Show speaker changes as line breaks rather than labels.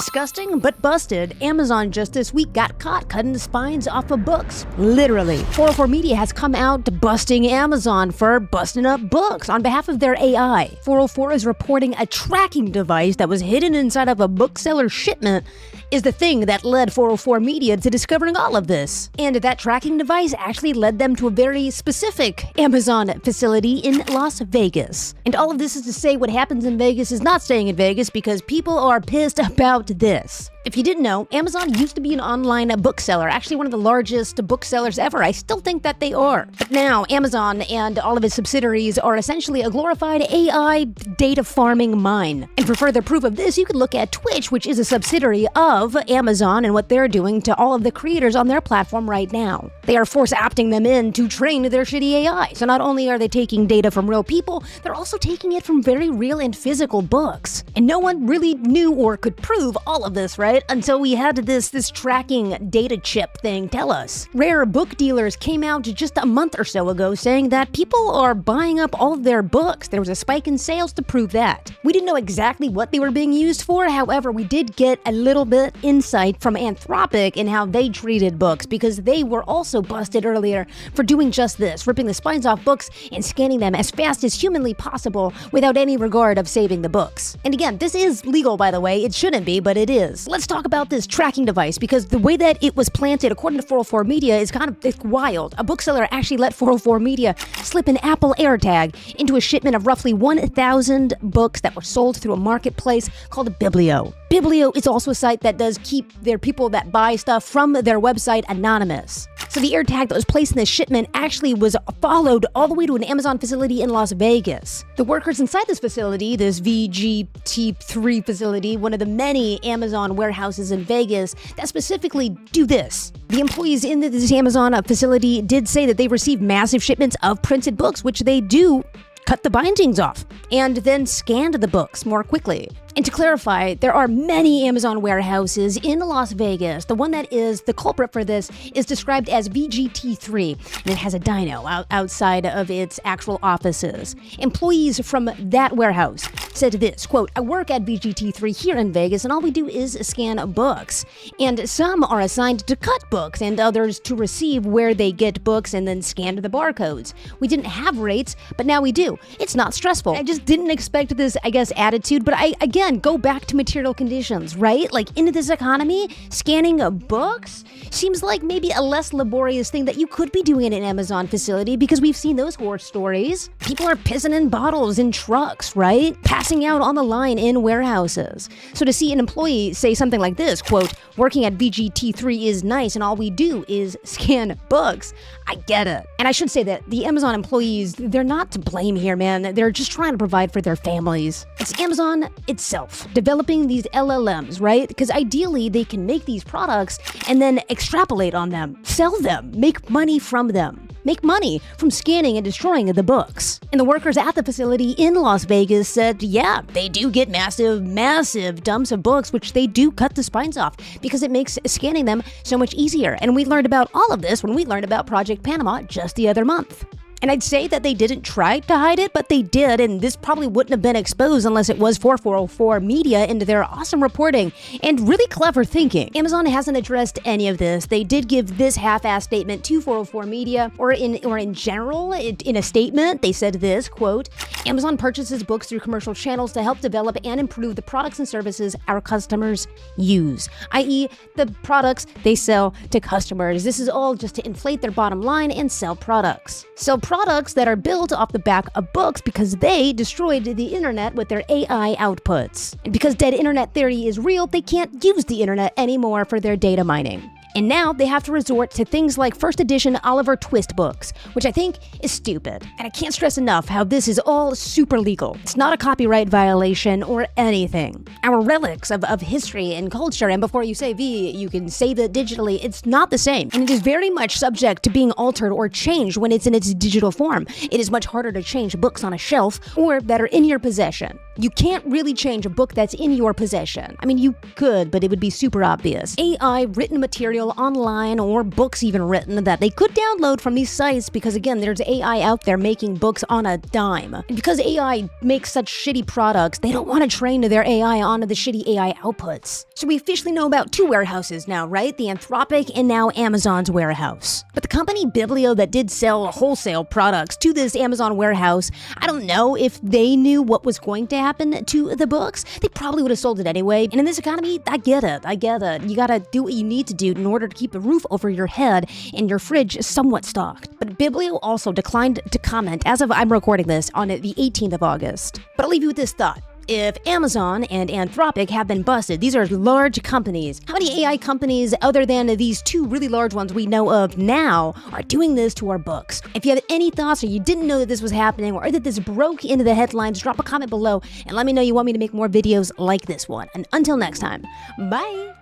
Disgusting but busted, Amazon just this week got caught cutting the spines off of books. Literally. 404 Media has come out busting Amazon for busting up books on behalf of their AI. 404 is reporting a tracking device that was hidden inside of a bookseller's shipment is the thing that led 404 Media to discovering all of this. And that tracking device actually led them to a very specific Amazon facility in Las Vegas. And all of this is to say what happens in Vegas is not staying in Vegas because people are pissed about this. If you didn't know, Amazon used to be an online bookseller, actually one of the largest booksellers ever. I still think that they are. But now, Amazon and all of its subsidiaries are essentially a glorified AI data farming mine. And for further proof of this, you can look at Twitch, which is a subsidiary of Amazon and what they're doing to all of the creators on their platform right now. They are force opting them in to train their shitty AI. So not only are they taking data from real people, they're also taking it from very real and physical books. And no one really knew or could prove all of this, right? Until we had this tracking data chip thing tell us. Rare book dealers came out just a month or so ago saying that people are buying up all of their books. There was a spike in sales to prove that. We didn't know exactly what they were being used for. However, we did get a little bit insight from Anthropic in how they treated books because they were also busted earlier for doing just this, ripping the spines off books and scanning them as fast as humanly possible without any regard of saving the books. And again, this is legal, by the way. It shouldn't be, but it is. Let's talk about this tracking device because the way that it was planted, according to 404 Media, is kind of wild. A bookseller actually let 404 Media slip an Apple AirTag into a shipment of roughly 1,000 books that were sold through a marketplace called Biblio. Biblio is also a site that does keep their people that buy stuff from their website anonymous. So the AirTag that was placed in this shipment actually was followed all the way to an Amazon facility in Las Vegas. The workers inside this facility, this VGT3 facility, one of the many Amazon warehouses in Vegas that specifically do this. The employees in this Amazon facility did say that they received massive shipments of printed books, which they do cut the bindings off and then scanned the books more quickly. And to clarify, there are many Amazon warehouses in Las Vegas. The one that is the culprit for this is described as VGT3, and it has a dyno outside of its actual offices. Employees from that warehouse said this, quote, "I work at VGT3 here in Vegas, and all we do is scan books. And some are assigned to cut books, and others to receive where they get books and then scan the barcodes. We didn't have rates, but now we do. It's not stressful." I just didn't expect this, attitude, but again, go back to material conditions, right? Like, into this economy, scanning books seems like maybe a less laborious thing that you could be doing in an Amazon facility because we've seen those horror stories. People are pissing in bottles in trucks, right? Passing out on the line in warehouses. So to see an employee say something like this, quote, "Working at VGT3 is nice and all we do is scan books," I get it. And I should say that the Amazon employees, they're not to blame here, man. They're just trying to provide for their families. It's Amazon itself developing these LLMs, right? Because ideally they can make these products and then extrapolate on them, sell them, make money from them. Make money from scanning and destroying the books. And the workers at the facility in Las Vegas said, yeah, they do get massive dumps of books, which they do cut the spines off because it makes scanning them so much easier. And we learned about all of this when we learned about Project Panama just the other month. And I'd say that they didn't try to hide it, but they did, and this probably wouldn't have been exposed unless it was for 404 Media into their awesome reporting and really clever thinking. Amazon hasn't addressed any of this. They did give this half-assed statement to 404 Media, or in general, in a statement, they said this, quote, "Amazon purchases books through commercial channels to help develop and improve the products and services our customers use," i.e. the products they sell to customers. This is all just to inflate their bottom line and sell products. Sell products that are built off the back of books because they destroyed the internet with their AI outputs. And because dead internet theory is real, they can't use the internet anymore for their data mining. And now they have to resort to things like first edition Oliver Twist books, which I think is stupid. And I can't stress enough how this is all super legal. It's not a copyright violation or anything. Our relics of history and culture, and before you say V, you can save it digitally, it's not the same. And it is very much subject to being altered or changed when it's in its digital form. It is much harder to change books on a shelf or that are in your possession. You can't really change a book that's in your possession. I mean, you could, but it would be super obvious. AI written material online or books even written that they could download from these sites because, again, there's AI out there making books on a dime. And because AI makes such shitty products, they don't want to train their AI onto the shitty AI outputs. So we officially know about two warehouses now, right? The Anthropic and now Amazon's warehouse. But the company Biblio that did sell wholesale products to this Amazon warehouse, I don't know if they knew what was going to happen to the books. They probably would have sold it anyway. And in this economy, I get it. You gotta do what you need to do in order to keep a roof over your head and your fridge somewhat stocked. But Biblio also declined to comment as of I'm recording this on the 18th of August. But I'll leave you with this thought. If Amazon and Anthropic have been busted, these are large companies. How many AI companies other than these two really large ones we know of now are doing this to our books? If you have any thoughts or you didn't know that this was happening or that this broke into the headlines, drop a comment below and let me know you want me to make more videos like this one. And until next time, bye!